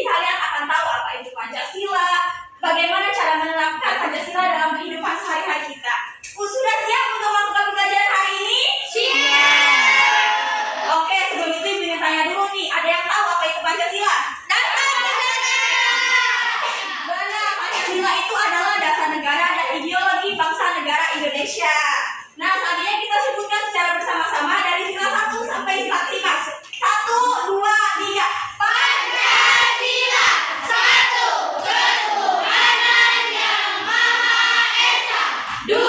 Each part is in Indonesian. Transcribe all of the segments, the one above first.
kalian akan tahu apa itu Pancasila, bagaimana cara menerapkan Pancasila dalam kehidupan sehari-hari kita. Sudah siap untuk melakukan pembelajaran hari ini? Siap! Oke, sebelum itu Ibu ingin tanya dulu nih, ada yang tahu apa itu Pancasila? Dasar negara! Benar, Pancasila itu adalah dasar negara dan ideologi bangsa negara Indonesia. Nah, saat ini kita sebutkan secara bersama-sama dari sila 1 sampai sila 5. 1, 2, 3. Pancasila, 1. Ketuhanan yang Maha Esa. 2.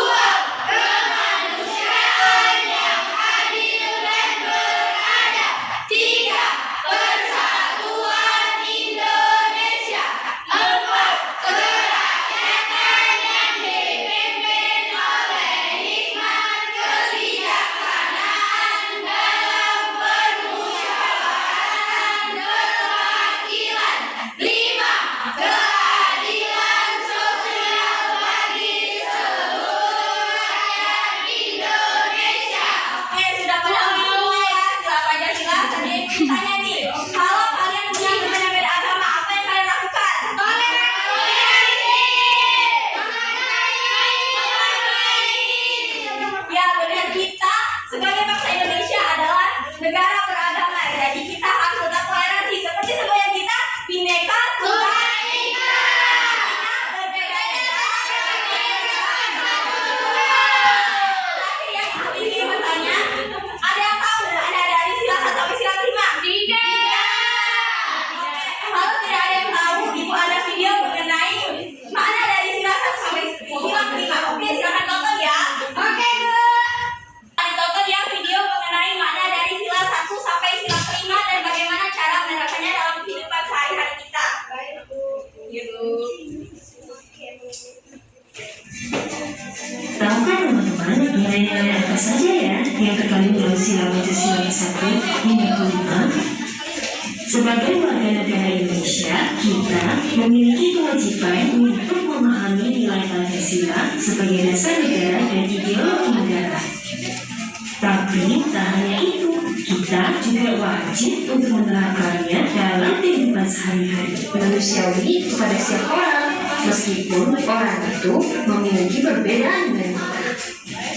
Kemanusiaan yang adil dan beradab. 3. Persatuan Indonesia. 4. Kerakyatan yang dipimpin oleh hikmat kebijaksanaan dalam permusyawaratan perwakilan. 5. Keadilan sosial bagi seluruh rakyat Indonesia. Oke, sudah pada semua ya setelah Pancasila. Tadi Ibu tanya nih, kalau kalian punya teman yang beda agama, apa yang kalian lakukan? Ya benar, kita sebagai bangsa Indonesia adalah negara beragama. Jadi kita harus tetap toleransi seperti sebaya kita Bhinneka Tunggal Ika. Berbeda terakhir yang aku ingin bertanya, ada yang tahu mana dari sila 1 sampai sila 5? Tidak. Oke, kalau tidak ada yang tahu, Ibu ada video mengenai mana dari sila 1 sampai sila 5. Oke, silakan tonton ya. Oke, Bu. Tonton ya video mengenai makna dari sila 1 sampai sila 5 dan bagaimana cara menerapkannya dalam kehidupan sehari-hari kita. Baik, Bu. Tahukah teman-teman nilai-nilai apa saja ya yang terkandung dalam sila Pancasila 1 hingga 5? Sebagai warga negara Indonesia, kita memiliki kewajiban untuk memahami nilai Pancasila sebagai dasar negara dan ideologi negara. Tapi tak hanya itu, kita juga wajib untuk menerapkannya dalam kehidupan sehari-hari manusiawi kepada setiap orang, meskipun orang itu memiliki perbedaan dengan kita.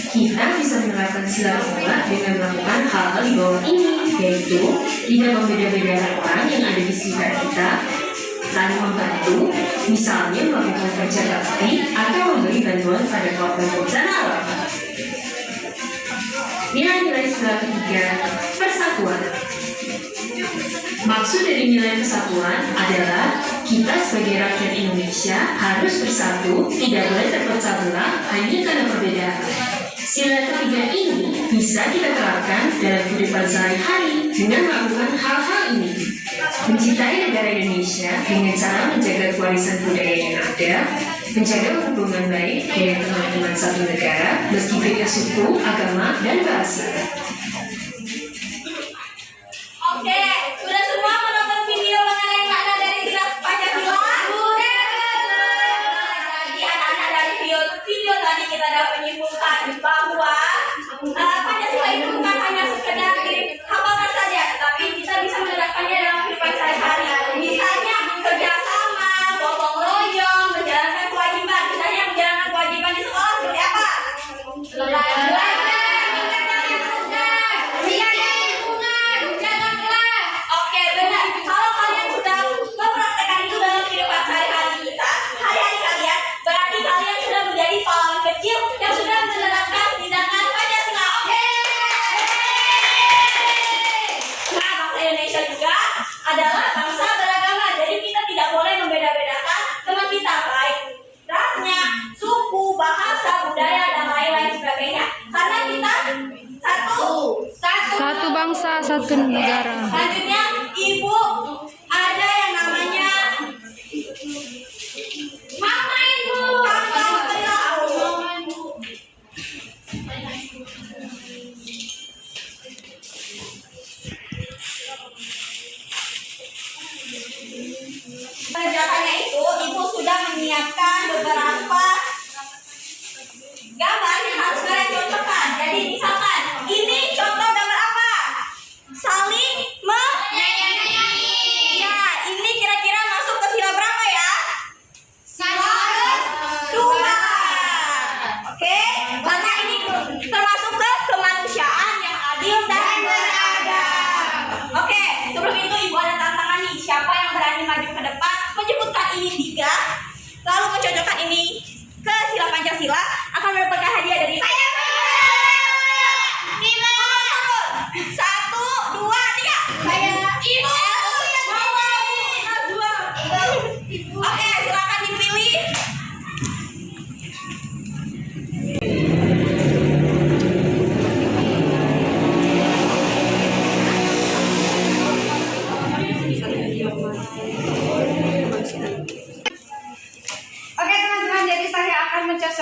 Kita bisa menerapkan sila 2 dengan melakukan hal-hal di bawah ini, yaitu tidak membeda-bedakan orang yang ada di sekitar kita, saling membantu, misalnya melakukan kerja bakti atau memberi bantuan pada korban bencana alam. Nilai-nilai sila ketiga, persatuan. Maksud dari nilai persatuan adalah kita sebagai rakyat Indonesia harus bersatu, tidak boleh terpecah belah hanya karena perbedaan. Sila ketiga ini bisa kita terapkan dalam kehidupan sehari-hari dengan melakukan hal-hal ini. Mencintai negara Indonesia dengan cara menjaga warisan budaya yang ada, menjaga hubungan baik dengan teman-teman satu negara meski beda suku, agama, dan bahasa. Oke, sudah semua menonton video mengenai makna dari sila Pancasila? Sudah. Jadi anak-anak dari video tadi kita dapat menyimpulkan bahwa Pancasila itu bukan hanya sekedar dihafalkan saja, tapi kita bisa menerapkannya dalam kehidupan sehari-hari. Misalnya kerjasama, gotong royong, menjalankan kewajiban. Misalnya menjalankan kewajiban di sekolah seperti apa? Oke, benar. Kalau kalian sudah mempraktekkan itu dalam kehidupan sehari-hari kita, hari-hari kalian, berarti kalian sudah menjadi pahlawan kecil yang sudah menerapkan tindakan Pancasila. Oke. Nah, bangsa Indonesia juga adalah bangsa beragama. Jadi kita tidak boleh membeda-bedakan teman kita, baik rasnya, suku, bahasa, budaya, dan lain-lain sebagainya. Karena kita Satu bangsa, satu negara. Selanjutnya, Ibu ada yang namanya Mama Ibu. Kerjaannya itu, Ibu sudah menyiapkan beberapa gambar yang harus kalian contohkan. Jadi misalkan, ini contoh gambar apa? Saling menyayangi. Ya, ini kira-kira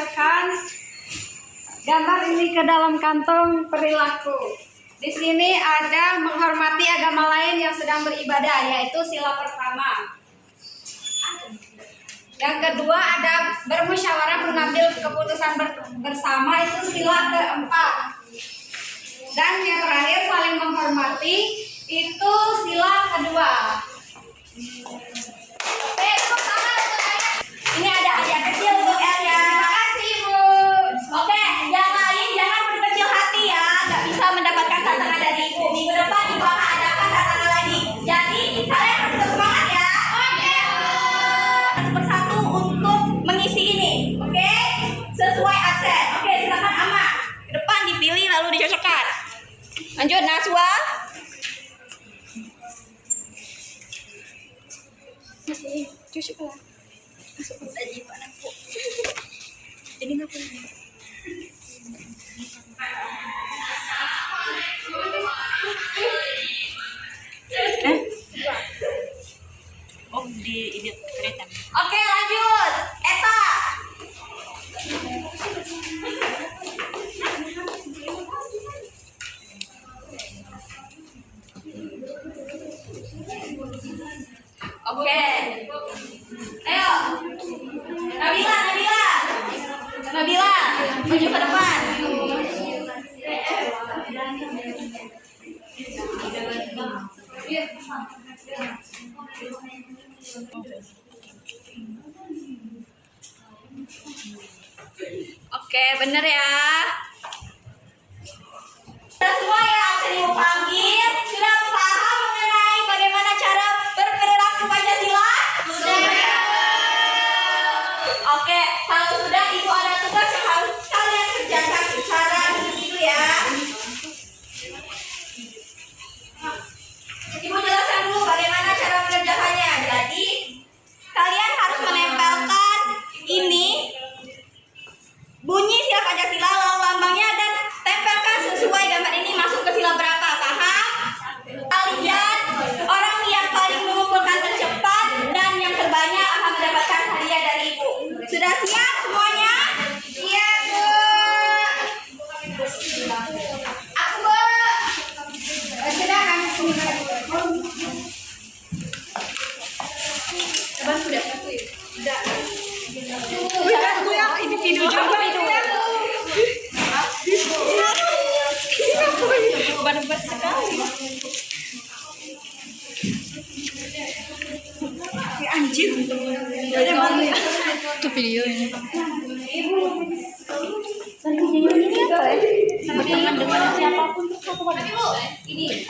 memasukkan gambar ini ke dalam kantong perilaku. Di sini ada menghormati agama lain yang sedang beribadah, yaitu sila pertama. Yang kedua ada bermusyawarah mengambil keputusan bersama, itu sila keempat. Dan yang terakhir saling menghormati, itu sila kedua. Oke, tepuk tangan untuk Elia. Ini ada hadiah kecil untuk Elia. Terima kasih, Bu. Oke, yang lain jangan berkecil hati ya, nggak bisa mendapatkan tantangan dari ibu. Minggu depan ibu akan adakan tantangan lagi. Jadi kalian harus tetap semangat ya. Oke. Satu persatu untuk mengisi ini, oke? Sesuai absen. Oke, silakan Ama. Ke depan dipilih lalu dicocokkan. Lanjut Naswa. Oke, lanjut. Eta. Oke. Ayo. Nabila, maju ke depan. Oke, bener ya. Sudah semua ya absen ibu panggil. Sudah paham mengenai bagaimana cara berperilaku Pancasila? Sudah. Oke, kalau sudah ibu ada tugas yang harus kalian kerjakan secara individu ya. Ibu jelaskan dulu bagaimana cara mengerjakannya. Jadi kalian harus menempelkan ini bunyi sila Pancasila, lalu lambangnya, dan tempelkan sesuai gambar ini masuk ke sila berapa, paham? Kalian orang yang paling mengumpulkan tercepat dan yang terbanyak akan mendapatkan hadiah dari ibu. Sudah siap semuanya? Iya, Bu. Aku, Bu. Sudah kan? Abang sudah satu ya? Sudah. Aku ya, ini tidur juga. Benar-benar sekali. Anjir. Itu video ini. Ini apa ya? Berteman dengan siapapun untuk satu wadah. Ini.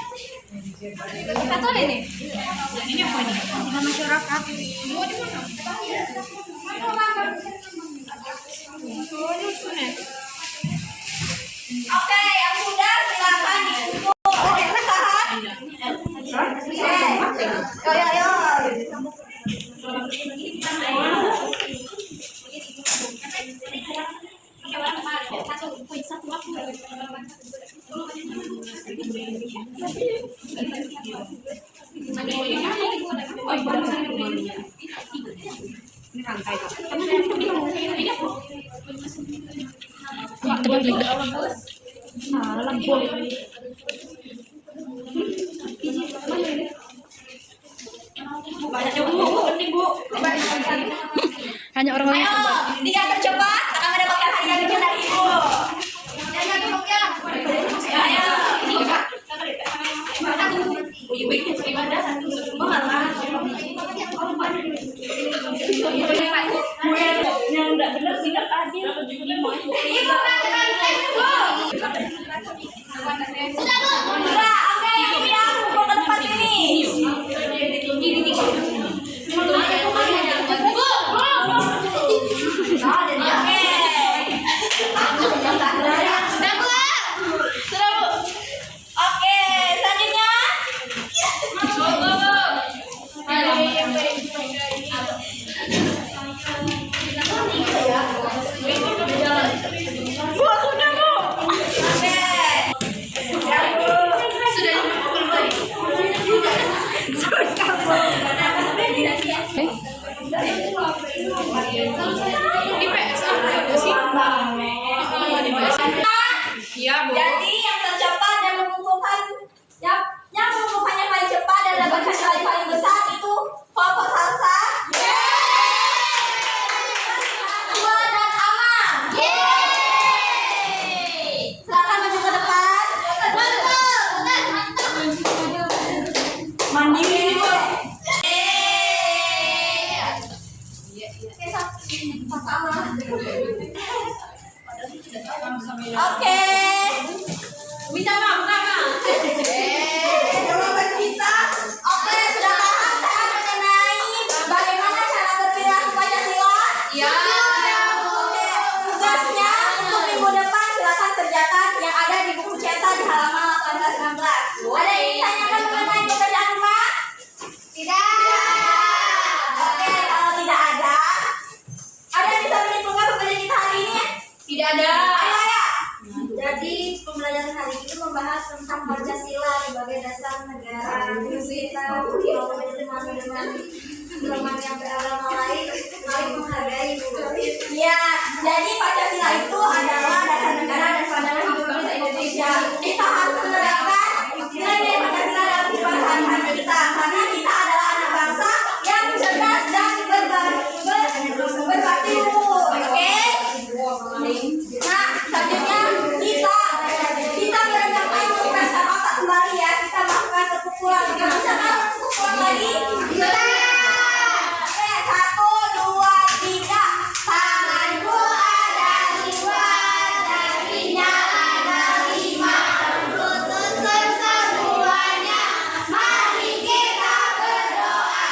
Satu ini. Ini apa ini? Dengan masyarakat. Oke, yang sudah silakan dikumpul. Oke, tahan. Yo. Hanya orang lain. Ayo, 3 tercepat akan mendapatkan hadiah kecil dari ibu. Yang enggak benar singkat tadi. Sudah, oke, ini aku ke tempat ini. Oke, selanjutnya. Bu, sudah Bu. Oke. Bisa nggak? Jawaban kita. Oke, sudah paham kan mengenai bagaimana cara berperilaku Pancasila? Ya. Oke, tugasnya untuk minggu depan silakan kerjakan yang ada di buku cetak di halaman 18-19. Ada yang ditanyakan mengenai pekerjaan rumah? Tidak. Oke, kalau tidak ada yang bisa menyimpulkan pembelajaran kita hari ini? Tidak ada. Ayo. Jadi pembelajaran hari ini membahas tentang Pancasila sebagai dasar negara. Kita teman-teman yang beragama lain saling menghargai. Ya, jadi Pancasila itu adalah dasar negara dan pandangan hidup bangsa Indonesia. Kita harus menerapkan nilai-nilai Pancasila dalam kehidupan sehari-hari kita, karena kita adalah anak bangsa yang cerdas dan berbakti luhur. Oke? Nah, selanjutnya kita berencana untuk pesta otak kembali ya. Kita melakukan terpukulan. Kita bisa kan terpukulan lagi? Bisa. Oke, 1, 2, 3. Tanganku ada 5, jarinya ada 5. Susun semuanya, mari kita berdoa.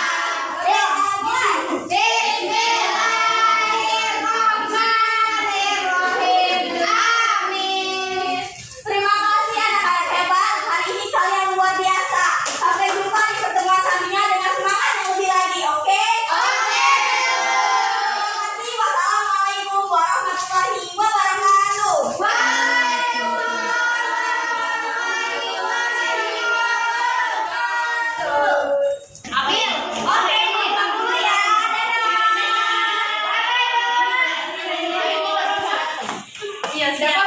Yuk, mulai. Bismillahirrahmanirrahim. Amin. Terima kasih anak-anak hebat. Hari ini kalian luar biasa. Sampai jumpa di pertemuan selanjutnya dengan semangat yang lebih lagi. Oke? Oke. Terima kasih. Wassalamualaikum warahmatullahi wabarakatuh. Amin. Oke, pulang dulu ya. Dadah. Iya, siapa